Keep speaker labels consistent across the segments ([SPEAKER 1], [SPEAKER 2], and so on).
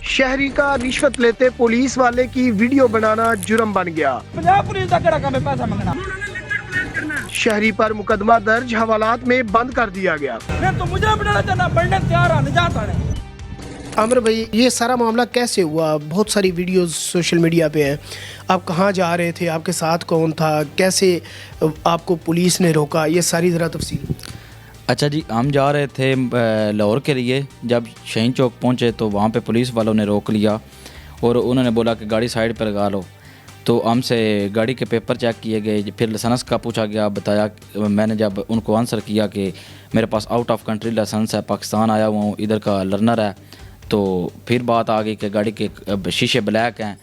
[SPEAKER 1] शहरी का रिश्वत लेते पुलिस वाले की वीडियो बनाना जुर्म बन गया।
[SPEAKER 2] पंजाब पुलिस का केड़ा काम है पैसा मंगना।
[SPEAKER 1] शहरी पर मुकदमा दर्ज, हवालात में बंद कर दिया गया।
[SPEAKER 2] मैं तो मुजरिम बनाना चाहना, बनने तैयार आने जाता है।
[SPEAKER 1] आमिर भाई, ये सारा मामला कैसे हुआ? बहुत सारी वीडियोस सोशल मीडिया पे हैं। आप कहाँ जा रहे थे? आपके साथ कौन था? कैसे आपको पुलिस ने रोका? ये सारी ज़रा तफसील।
[SPEAKER 3] अच्छा जी, हम जा रहे थे लाहौर के लिए। जब शहीन चौक पहुँचे तो वहाँ पे पुलिस वालों ने रोक लिया और उन्होंने बोला कि गाड़ी साइड पर लगा लो। तो हमसे गाड़ी के पेपर चेक किए गए, फिर लाइसेंस का पूछा गया। बताया, मैंने जब उनको आंसर किया कि मेरे पास आउट ऑफ कंट्री लाइसेंस है, पाकिस्तान आया हुआ हूँ, इधर का लर्नर है, तो फिर बात आ गई कि गाड़ी के शीशे ब्लैक हैं।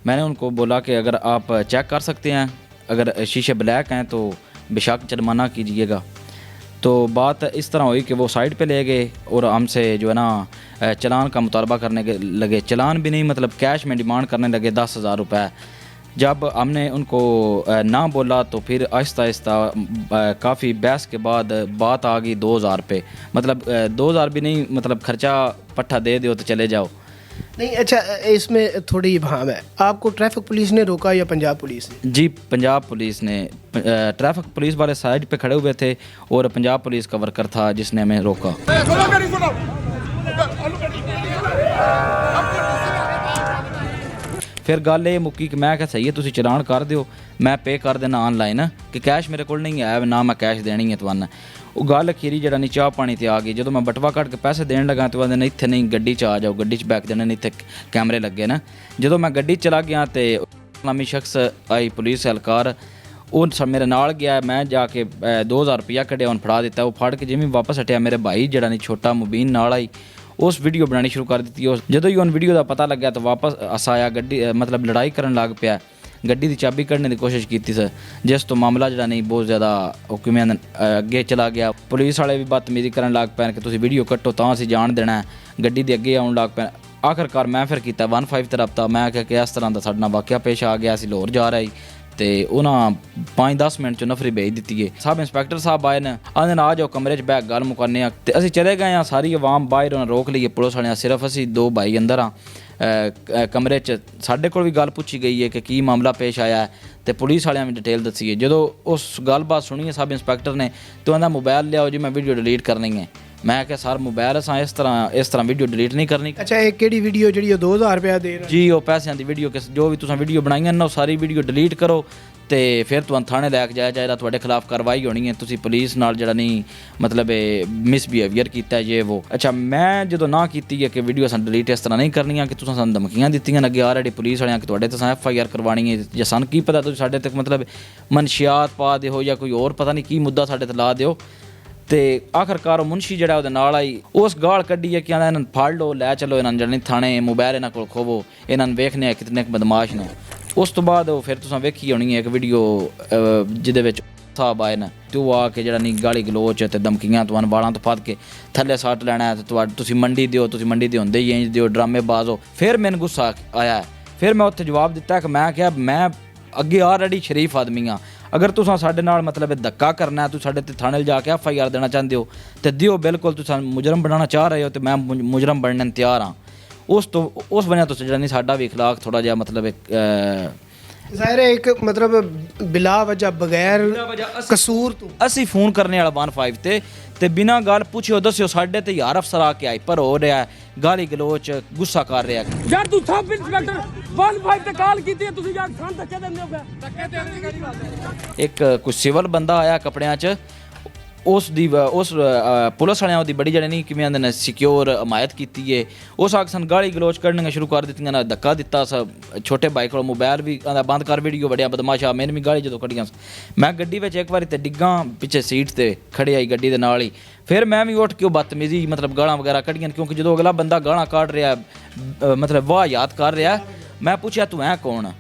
[SPEAKER 3] मैंने उनको बोला कि अगर आप चेक कर सकते हैं, अगर शीशे ब्लैक हैं तो बेशक जुर्माना कीजिएगा। तो बात इस तरह हुई कि वो साइड पे ले गए और हमसे जो है ना चलान का मुतालबा करने के लगे। चलान भी नहीं, मतलब कैश में डिमांड करने लगे 10,000 रुपये। जब हमने उनको ना बोला तो फिर आहिस्ता आहिस्ता काफ़ी बहस के बाद बात आ गई 2,000 पे। मतलब 2,000 भी नहीं, मतलब खर्चा पट्ठा दे दो तो चले जाओ।
[SPEAKER 1] नहीं, अच्छा, इसमें थोड़ी इबहम है। आपको ट्रैफिक पुलिस ने रोका या पंजाब पुलिस ने?
[SPEAKER 3] जी, पंजाब पुलिस ने। ट्रैफिक पुलिस वाले साइड पे खड़े हुए थे और पंजाब पुलिस का वर्कर था जिसने हमें रोका। फिर गल ये मुक्की कि मैं क्या सही है, तुसी चलान कर दिओ, मैं पे कर देना ऑनलाइन, कि कैश मेरे को नहीं है ना, मैं कैश देनी है तुहानू। वो गल अखीरी जरा नहीं चाह पानी ते आ गई। जो मैं बटवा कट के पैसे देन लगा तो आंदे इत्थे नहीं, गड्डी च आ जाओ, गड्डी च बैक देने, इत्थे कैमरे लगे ना। जो मैं गड्डी चला गया तो इस्लामी शख्स आई, पुलिस एहलकार, वो मेरे नाल गया। मैं जाके 2,000 रुपया कढ़िया, उन्हें फड़ा दिता। वो फड़ के जिवें वापस हटिया, मेरे भाई जरा नहीं छोटा मुबीन नाल आई, उस वीडियो बनानी शुरू कर दी। जो ही उन वीडियो का पता लग्या तो वापस असाया, गड्डी मतलब लड़ाई करन लग पिया। गड्डी की चाबी कढ़ने की कोशिश की सर, जिस तो मामला जरा नहीं बहुत ज़्यादा किमें अगे चला गया। पुलिस वाले भी बदतमीजी करन लग पैन कि तुसीं वीडियो कट्टो तो असीं जान देना है। गड्डी के अगे आउण लग पैन। आखिरकार मैं फिर किया 15 तरफता। मैं क्या कि इस तरह का साडे नाल वाक़या पेश आ गया। असीं लाहौर जा रहे तो उन्हें 5-10 मिनट नफरी भेज दी है। सब इंस्पैक्टर साहब आए ने, आंदे आ जाओ कमरे च बैग गल मुकाने। तो असीं चले गए हाँ, सारी अवाम बाहर उन्हें रोक ली है पुलिस वाले। सिर्फ असीं 2 भाई अंदर हाँ कमरे च। साढ़े को भी गल पूछी गई है कि की मामला पेश आया है, तो पुलिस वाले भी डिटेल दसी है। जो उस गल बात सुनी है सब इंस्पैक्टर ने, तो आंदा मोबाइल लियाओ जी, मैं वीडियो डिलीट करनी है। मैं क्या सर मोबाइल असां इस तरह वीडियो डिलीट नहीं करनी।
[SPEAKER 1] अच्छा, एक केड़ी वीडियो जी 2,000 रुपया दे रहा
[SPEAKER 3] जी, वो पैसों की वीडियो जो भी तुसां वीडियो बनाई ना, सारी वीडियो डिलीट करो तो फिर तुहानू थाने लैके जाया जाएगा, तुहाडे खिलाफ कार्रवाई होनी है। तुसीं पुलिस नाल जड़ा नहीं मतलब मिसबिहेवियर किया है ये वो। अच्छा, मैं जो ना की है कि वीडियो असां डिलीट इस तरह नहीं करनी कि तुसां सानूं धमकियां दित्तियां अगे ऑलरेडी पुलिस वालियां कि तुहाडे ते असां FIR करवानी है, या सानूं की पता तुसीं साडे तक मतलब मनशियात पा दिओ या कोई और पता नहीं की मुद्दा साडे ते ला दिओ। तो आखिरकार मुंशी जड़ा उहदे नाल आई, उस गाल कड्डी है कि इन्हां फड़ लो, लै चलो इन्हां जड़नी थाने, मोबाइल इन्हां कोल खोवो, इन्हां वेखने कितने बदमाश ने। उस तो बाद फिर तुसां वेखी होनी है एक वीडियो जिहदे विच साहब आए न, तो वो आके जड़ा नहीं गाली गलोच ते धमकियां, तुहानू वालां तो फड़ के थल्ले सट लैना है, तो तुसीं मंडी दिओ, तुसीं मंडी दे हुंदे ही इंज दिओ, ड्रामेबाज हो। फिर मैनूं गुस्सा आया। फिर मैं उत्थे जवाब दिता कि मैं क्या, मैं अगे ऑलरेडी शरीफ आदमी हाँ। अगर तुसां साडे नाल मतलब धक्का करना है, तुसीं साडे ते थाने जाके FIR देना चाहते हो तो दिओ, बिल्कुल तुसां मुजरम बनाना चाह रहे हो तो मैं मुजरम बनने तैयार हाँ। उस वजह तो जड़ा नहीं साडा भी इखलाक थोड़ा जिहा मतलब
[SPEAKER 1] ज़ाहिर है एक मतलब बिला वजह बगैर कसूर तो
[SPEAKER 3] असी फोन करने वाला 15 ते बिना गल पुछियो दस्सियो साडे ते यार अफसर आके हाइपर हो रहा है, गाली गलोच गुस्सा कर रहा है।
[SPEAKER 2] यार तू सब इंस्पेक्टर 15 ते कॉल कीती है, तुसीं यार सान धक्के दिंदे हो। धक्के देने दी केड़ी बात है?
[SPEAKER 3] एक कुछ सिविल बंदा आया कपड़ियां च, उस पुलिस वाले की बड़ी जड़े नहीं किमें आंदे ने सिक्योर हमायत की है। उस आके सन गाली गलोच कढ़नियां शुरू कर दित्तियां ना, धक्का दिता। सब छोटे भाई को मोबाइल भी आंदा बंद कर, वीडियो बड़िया बदमाशा। मैंने भी गाली जो कढ़ियां, मैं गड्डी में एक बार तो डिग्गा पिछे सीट से खड़े आई गड्डी के नाल ही। फिर मैं भी उठ के बदतमीजी मतलब गालां वगैरह कढ़ियां, क्योंकि जो अगला बंदा गालां कढ़ रहा मतलब वाह याद कर रहा, मैं पूछा तू है कौन,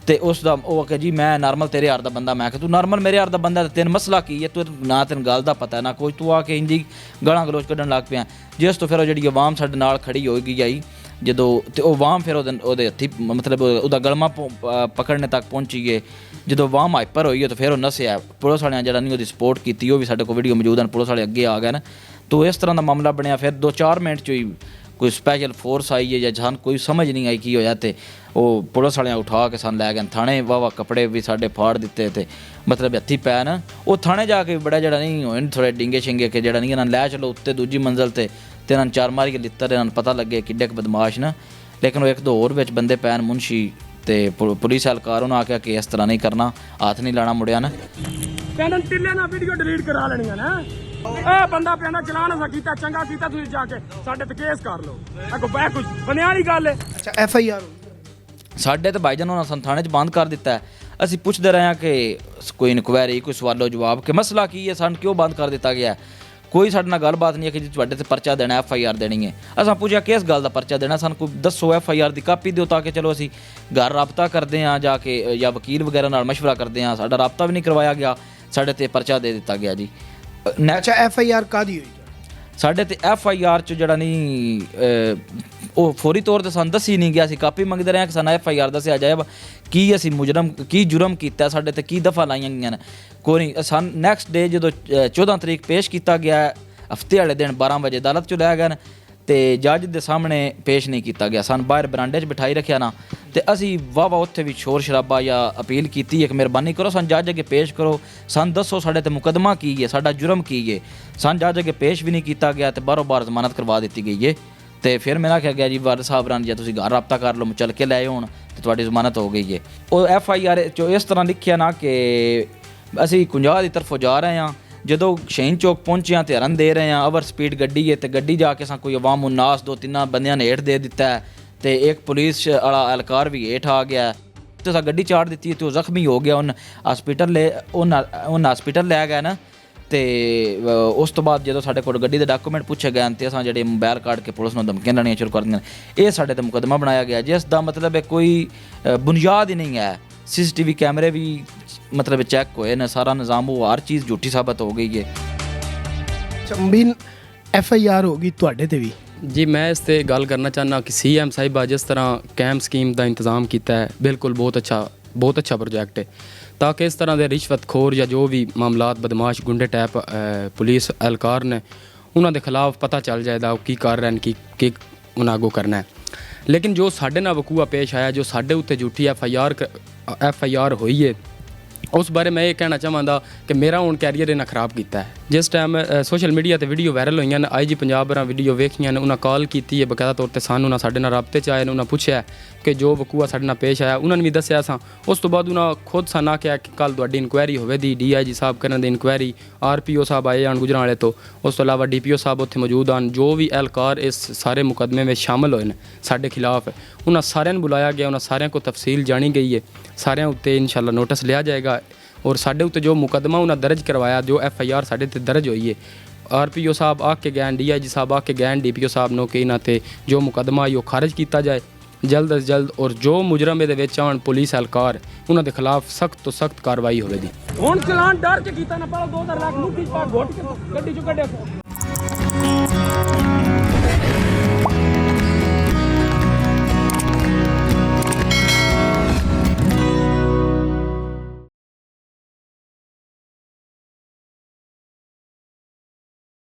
[SPEAKER 3] तो उसका वो आखे जी मैं नॉर्मल तेरे यार का बंदा। मैं तू नॉर्मल मेरे यार का बंदा, तेन मसला की है, तू ना तेन गल का पता है ना कोई, तू आके इंजी गालां गलोच कढ़न लग पिया। जिस तो फिर जी अवाम साडे नाल खड़ी हो गई आई जो, तो अवाम फिर वो हथी मतलब उसका गलमा पकड़ने तक पहुँची गए। जो अवाम हाइपर होई है तो फिर वो नसिया। पुलिस वाले जरा नहीं सपोर्ट की, वो भी साडे को वीडियो मौजूद है, पुलिस वाले अगे आ गए ना। तो इस तरह का मामला बनया। फिर 2-4 मिनट च ही ਕੋਈ ਸਪੈਸ਼ਲ ਫੋਰਸ ਆਈ ਹੈ ਜਾਂ ਸਾਨੂੰ ਕੋਈ ਸਮਝ ਨਹੀਂ ਆਈ ਕੀ ਹੋਇਆ ਤੇ ਉਹ ਪੁਲਿਸ ਵਾਲਿਆਂ ਉਠਾ ਕੇ ਸਾਨੂੰ ਲੈ ਗਏ ਥਾਣੇ। ਵਾਵਾ ਕੱਪੜੇ ਵੀ ਸਾਡੇ ਫਾੜ ਦਿੱਤੇ ਤੇ ਮਤਲਬ ਹੱਥੀ ਪੈ ਨਾ ਉਹ ਥਾਣੇ ਜਾ ਕੇ ਬੜਾ ਜਿਹੜਾ ਨਹੀਂ ਹੋਏ ਥੋੜ੍ਹੇ ਡਿੰਗੇ ਸ਼ਿੰਗੇ ਕਿ ਜਿਹੜਾ ਨਹੀਂ ਇਹਨਾਂ ਨੂੰ ਲੈ ਚਲੋ ਉੱਤੇ ਦੂਜੀ ਮੰਜ਼ਲ ਤੇ ਇਹਨਾਂ ਨੂੰ ਚਾਰ ਮਾਰੀ ਕੇ ਲਿੱਤਰ ਇਹਨਾਂ ਨੂੰ ਪਤਾ ਲੱਗੇ ਕਿੱਡੇ ਕੁ ਬਦਮਾਸ਼ ਨਾ। ਲੇਕਿਨ ਉਹ ਇੱਕ ਦੋ ਹੋਰ ਵਿੱਚ ਬੰਦੇ ਪੈਣ ਮੁਨਸ਼ੀ ਤੇ ਪੁਲਿਸ ਹਲਕਾਰ ਉਹਨਾਂ ਆਖਿਆ ਕਿ ਇਸ ਤਰ੍ਹਾਂ ਨਹੀਂ ਕਰਨਾ, ਹੱਥ ਨਹੀਂ ਲਾਣਾ ਮੁੜਿਆ ਨਾ।
[SPEAKER 2] ਕਹਿੰਦੇ ਟਿੱਲੇ ਨਾਲ ਵੀਡੀਓ ਡਿਲੀਟ ਕਰਾ ਲੈਣੀਆਂ ਨਾ। ਇਹ ਬੰਦਾ ਪਿਆ ਚਲਾਨ ਅਸਾਂ ਕੀਤਾ, ਚੰਗਾ ਕੀਤਾ ਤੁਸੀਂ ਜਾ ਕੇ ਸਾਡੇ ਤੇ ਕੇਸ ਕਰ ਲਓ। ਅੱਗੋਂ ਬਹਿ ਕੁਝ ਬਣਿਆ ਵਾਲੀ ਗੱਲ ਹੈ।
[SPEAKER 1] ਅੱਛਾ FIR
[SPEAKER 3] ਸਾਡੇ ਤੇ ਭਾਈਜਾਨ ਉਹਨਾਂ ਸਾਨੂੰ ਥਾਣੇ 'ਚ ਬੰਦ ਕਰ ਦਿੱਤਾ। ਅਸੀਂ ਪੁੱਛਦੇ ਰਹੇ ਹਾਂ ਕਿ ਕੋਈ ਇਨਕੁਆਇਰੀ ਕੋਈ ਸਵਾਲੋ ਜਵਾਬ ਕਿ ਮਸਲਾ ਕੀ ਹੈ, ਸਾਨੂੰ ਕਿਉਂ ਬੰਦ ਕਰ ਦਿੱਤਾ ਗਿਆ। ਕੋਈ ਸਾਡੇ ਨਾਲ ਗੱਲਬਾਤ ਨਹੀਂ ਹੈ ਕਿ ਜੀ ਤੁਹਾਡੇ ਤੇ ਪਰਚਾ ਦੇਣਾ FIR ਦੇਣੀ ਹੈ। ਅਸਾਂ ਪੁੱਛਿਆ ਕਿਸ ਗੱਲ ਦਾ ਪਰਚਾ ਦੇਣਾ, ਸਾਨੂੰ ਕੋਈ ਦੱਸੋ FIR ਦੀ ਕਾਪੀ ਦਿਓ ਤਾਂ ਕਿ ਚਲੋ ਅਸੀਂ ਘਰ ਰਾਬਤਾ ਕਰਦੇ ਹਾਂ ਜਾ ਕੇ ਜਾਂ ਵਕੀਲ ਵਗੈਰਾ ਨਾਲ ਮਸ਼ਵਰਾ ਕਰਦੇ ਹਾਂ। ਸਾਡਾ ਰਾਬਤਾ ਵੀ ਨਹੀਂ ਕਰਵਾਇਆ ਗਿਆ, ਸਾਡੇ ਤੇ ਪਰਚਾ ਦੇ ਦਿੱਤਾ ਗਿਆ ਜੀ।
[SPEAKER 1] ਅੱਛਾ FIR ਕਾਹਦੀ ਹੋਈ
[SPEAKER 3] ਸਾਡੇ ਤੇ FIR 'ਚ ਜਿਹੜਾ ਨਹੀਂ ਉਹ ਫੌਰੀ ਤੌਰ 'ਤੇ ਸਾਨੂੰ ਦੱਸੀ ਨਹੀਂ ਗਿਆ। ਅਸੀਂ ਕਾਪੀ ਮੰਗਦੇ ਰਹੇ ਕਿ ਸਾਨੂੰ FIR ਦੱਸਿਆ ਜਾਏ ਕੀ ਅਸੀਂ ਕੀ ਜੁਰਮ ਕੀਤਾ, ਸਾਡੇ ਤੇ ਕੀ ਦਫਾ ਲਾਈਆਂ ਗਈਆਂ ਨੇ। ਕੋਈ ਨਹੀਂ, ਸਾਨੂੰ ਨੈਕਸਟ ਡੇ ਜਦੋਂ 14 ਤਰੀਕ ਪੇਸ਼ ਕੀਤਾ ਗਿਆ, ਹਫਤੇ ਵਾਲੇ ਦਿਨ 12 ਵਜੇ ਅਦਾਲਤ 'ਚ ਲੈ ਗਏ ਤੇ ਜੱਜ ਦੇ ਸਾਹਮਣੇ ਪੇਸ਼ ਨਹੀਂ ਕੀਤਾ ਗਿਆ। ਸਾਨੂੰ ਬਾਹਰ ਬਰਾਂਡੇ 'ਚ ਬਿਠਾਈ ਰੱਖਿਆ ਨਾ ਤੇ ਅਸੀਂ ਵਾਹ ਉੱਥੇ ਵੀ ਸ਼ੋਰ ਸ਼ਰਾਬਾ ਜਾਂ ਅਪੀਲ ਕੀਤੀ ਹੈ ਕਿ ਮਿਹਰਬਾਨੀ ਕਰੋ ਸਾਨੂੰ ਜੱਜ ਅੱਗੇ ਪੇਸ਼ ਕਰੋ, ਸਾਨੂੰ ਦੱਸੋ ਸਾਡੇ ਤੇ ਮੁਕੱਦਮਾ ਕੀ ਹੈ, ਸਾਡਾ ਜੁਰਮ ਕੀ ਹੈ। ਸਾਨੂੰ ਜੱਜ ਅੱਗੇ ਪੇਸ਼ ਵੀ ਨਹੀਂ ਕੀਤਾ ਗਿਆ ਤੇ ਬਾਹਰੋਂ ਬਾਹਰ ਜ਼ਮਾਨਤ ਕਰਵਾ ਦਿੱਤੀ ਗਈ ਹੈ। ਤੇ ਫਿਰ ਮੈਂ ਆਖਿਆ ਗਿਆ ਜੀ ਵਾਰਦ ਸਾਹਿਬਾਨ ਜੇ ਤੁਸੀਂ ਘਰ ਰਾਬਤਾ ਕਰ ਲਓ ਚੱਲ ਕੇ ਲੈ ਆਉਣ ਤੇ ਤੁਹਾਡੀ ਜ਼ਮਾਨਤ ਹੋ ਗਈ ਹੈ। ਉਹ FIR 'ਚ ਇਸ ਤਰ੍ਹਾਂ ਲਿਖਿਆ ਨਾ ਕਿ ਅਸੀਂ 50 ਦੀ ਤਰਫੋਂ ਜਾ ਰਹੇ ਹਾਂ, ਜਦੋਂ ਸ਼ਹੀਨ ਚੌਕ ਪਹੁੰਚਿਆ ਤੇ ਹਰਨ ਦੇ ਰਹੇ ਹਾਂ, ਓਵਰ ਸਪੀਡ ਗੱਡੀ ਹੈ ਤੇ ਗੱਡੀ ਜਾ ਕੇ ਕੋਈ ਅਵਾਮ ਉਨਾਸ 2-3 ਬੰਦਿਆਂ ਨੇ ਹੇਠ ਦੇ ਦਿੱਤਾ ਤੇ ਇੱਕ ਪੁਲਿਸ ਵਾਲਾ ਅਹਿਲਕਾਰ ਵੀ ਹੇਠ ਆ ਗਿਆ ਤੇ ਅਸਾਂ ਗੱਡੀ ਚਾੜ ਦਿੱਤੀ ਤੇ ਉਹ ਜ਼ਖਮੀ ਹੋ ਗਿਆ। ਉਹਨ ਹਸਪੀਟਲ ਲੈ ਗਏ ਨਾ ਤੇ ਉਸ ਤੋਂ ਬਾਅਦ ਜਦੋਂ ਸਾਡੇ ਕੋਲ ਗੱਡੀ ਦੇ ਡਾਕੂਮੈਂਟ ਪੁੱਛੇ ਗਏ ਤੇ ਅਸਾਂ ਜਿਹੜੇ ਮੋਬਾਈਲ ਕੱਢ ਕੇ ਪੁਲਿਸ ਨੂੰ ਧਮਕੀਆਂ ਦੇਣੀਆਂ ਸ਼ੁਰੂ ਕਰ ਦਿੱਤੀਆਂ। ਇਹ ਸਾਡੇ ਤੇ ਮੁਕੱਦਮਾ ਬਣਾਇਆ ਗਿਆ ਜਿਸ ਦਾ ਮਤਲਬ ਹੈ ਕੋਈ ਬੁਨਿਆਦ ਹੀ ਨਹੀਂ ਹੈ। CCTV ਕੈਮਰੇ ਵੀ ਮਤਲਬ ਚੈੱਕ ਹੋਏ ਨੇ, ਸਾਰਾ ਨਿਜ਼ਾਮ ਉਹ ਹਰ ਚੀਜ਼ ਝੂਠੀ ਸਾਬਤ ਹੋ ਗਈ ਹੈ।
[SPEAKER 1] ਚੰਬੀਨ FIR ਹੋ ਗਈ ਤੁਹਾਡੇ ਤੇ ਵੀ
[SPEAKER 4] ਜੀ। ਮੈਂ ਇਸ ਤੇ ਗੱਲ ਕਰਨਾ ਚਾਹੁੰਦਾ ਕਿ CM ਸਾਹਿਬਾ ਜਿਸ ਤਰ੍ਹਾਂ ਕੈਂਪ ਸਕੀਮ ਦਾ ਇੰਤਜ਼ਾਮ ਕੀਤਾ ਹੈ, ਬਿਲਕੁਲ ਬਹੁਤ ਅੱਛਾ ਪ੍ਰੋਜੈਕਟ ਹੈ ਤਾਂ ਕਿ ਇਸ ਤਰ੍ਹਾਂ ਦੇ ਰਿਸ਼ਵਤਖੋਰ ਜਾਂ ਜੋ ਵੀ ਮਾਮਲਾਤ ਬਦਮਾਸ਼ ਗੁੰਡੇ ਟੈਪ ਪੁਲਿਸ ਅਹਿਲਕਾਰ ਨੇ ਉਹਨਾਂ ਦੇ ਖਿਲਾਫ ਪਤਾ ਚੱਲ ਜਾਏਗਾ ਉਹ ਕੀ ਕਰ ਰਹੇ ਨੇ, ਕੀ ਉਹਨਾਂ ਅੱਗੋਂ ਕਰਨਾ ਹੈ। ਲੇਕਿਨ ਜੋ ਸਾਡੇ ਨਾਲ ਵਕੂਆ ਪੇਸ਼ ਆਇਆ, ਜੋ ਸਾਡੇ ਉੱਤੇ ਝੂਠੀ FIR ਹੋਈ ਹੈ, ਉਸ ਬਾਰੇ ਮੈਂ ਇਹ ਕਹਿਣਾ ਚਾਹਾਂਗਾ ਕਿ ਮੇਰਾ ਹੁਣ ਕੈਰੀਅਰ ਇਹਨਾਂ ਖਰਾਬ ਕੀਤਾ ਹੈ। ਜਿਸ ਟਾਈਮ ਸੋਸ਼ਲ ਮੀਡੀਆ ਤੇ ਵੀਡੀਓ ਵਾਇਰਲ ਹੋਈਆਂ ਨੇ, IG ਪੰਜਾਬ ਬਰਾਂ ਵੀਡੀਓ ਵੇਖੀਆਂ ਨੇ, ਉਹਨਾਂ ਕਾਲ ਕੀਤੀ ਹੈ ਬਕਾਇਦਾ ਤੌਰ ਤੇ ਸਾਨੂੰ, ਉਹਨਾਂ ਸਾਡੇ ਨਾਲ ਰਾਬਤੇ 'ਚ ਆਏ ਨੇ, ਉਹਨਾਂ ਪੁੱਛਿਆ ਕਿ ਜੋ ਵਕੂਆ ਸਾਡੇ ਨਾਲ ਪੇਸ਼ ਆਇਆ ਉਹਨਾਂ ਨੇ ਵੀ ਦੱਸਿਆ ਸਾਂ। ਉਸ ਤੋਂ ਬਾਅਦ ਉਹਨਾਂ ਖੁਦ ਸਾਨੂੰ ਕਿਹਾ ਕਿ ਕੱਲ੍ਹ ਤੁਹਾਡੀ ਇਨਕੁਆਇਰੀ ਹੋਵੇਗੀ, DIG ਸਾਹਿਬ ਕਰਨ ਦੀ ਇਨਕੁਆਇਰੀ, RPO ਸਾਹਿਬ ਆਏ ਹਨ ਗੁਜਰਾਂਵਾਲੇ ਤੋਂ, ਉਸ ਤੋਂ ਇਲਾਵਾ DPO ਸਾਹਿਬ ਉੱਥੇ ਮੌਜੂਦ ਹਨ। ਜੋ ਵੀ ਅਹਿਲਕਾਰ ਇਸ ਸਾਰੇ ਮੁਕੱਦਮੇ ਵਿੱਚ ਸ਼ਾਮਲ ਹੋਏ ਨੇ ਸਾਡੇ ਖਿਲਾਫ, ਉਹਨਾਂ ਸਾਰਿਆਂ ਨੂੰ ਬੁਲਾਇਆ ਗਿਆ, ਉਹਨਾਂ ਸਾਰਿਆਂ ਕੋਲ ਤਫਸੀਲ ਜਾਣੀ ਗਈ ਹੈ, ਸਾਰਿਆਂ ਉੱਤੇ ਇਨਸ਼ਾਅੱਲਾ ਨੋਟਿਸ ਲਿਆ ਜਾਏਗਾ। ਔਰ ਸਾਡੇ ਉੱਤੇ ਜੋ ਮੁਕੱਦਮਾ ਉਹਨਾਂ ਦਰਜ ਕਰਵਾਇਆ, ਜੋ FIR ਸਾਡੇ ਤੇ ਦਰਜ ਹੋਈ ਹੈ, RPO ਸਾਹਿਬ ਆ ਕੇ ਗਏ, DIG ਸਾਹਿਬ ਆ ਕੇ ਗਏ, DPO ਸਾਹਿਬ ਨੂੰ ਕਿ ਇਹਨਾਂ ਤੇ ਜੋ ਮੁਕੱਦਮਾ ਉਹ ਖਾਰਜ ਕੀਤਾ ਜਾਏ ਜਲਦ ਅਜ ਜਲਦ, ਔਰ ਜੋ ਮੁਜਰਮ ਇਹਦੇ ਵਿੱਚ ਆਉਣ ਪੁਲਿਸ ਅਹਿਲਕਾਰ ਉਹਨਾਂ ਦੇ ਖਿਲਾਫ ਸਖਤ ਤੋਂ ਸਖਤ ਕਾਰਵਾਈ ਹੋਵੇਗੀ।
[SPEAKER 2] ਹੁਣ ਚਲਾਨ ਡਰ ਚ ਕੀਤਾ ਨਾ, ਪਹਿਲਾਂ 2000 ਲੱਖ ਮੁੱਠੀ ਪਾ ਘੋਟ ਕੇ ਗੱਡੀ ਚੋਂ ਕੱਢਿਆ।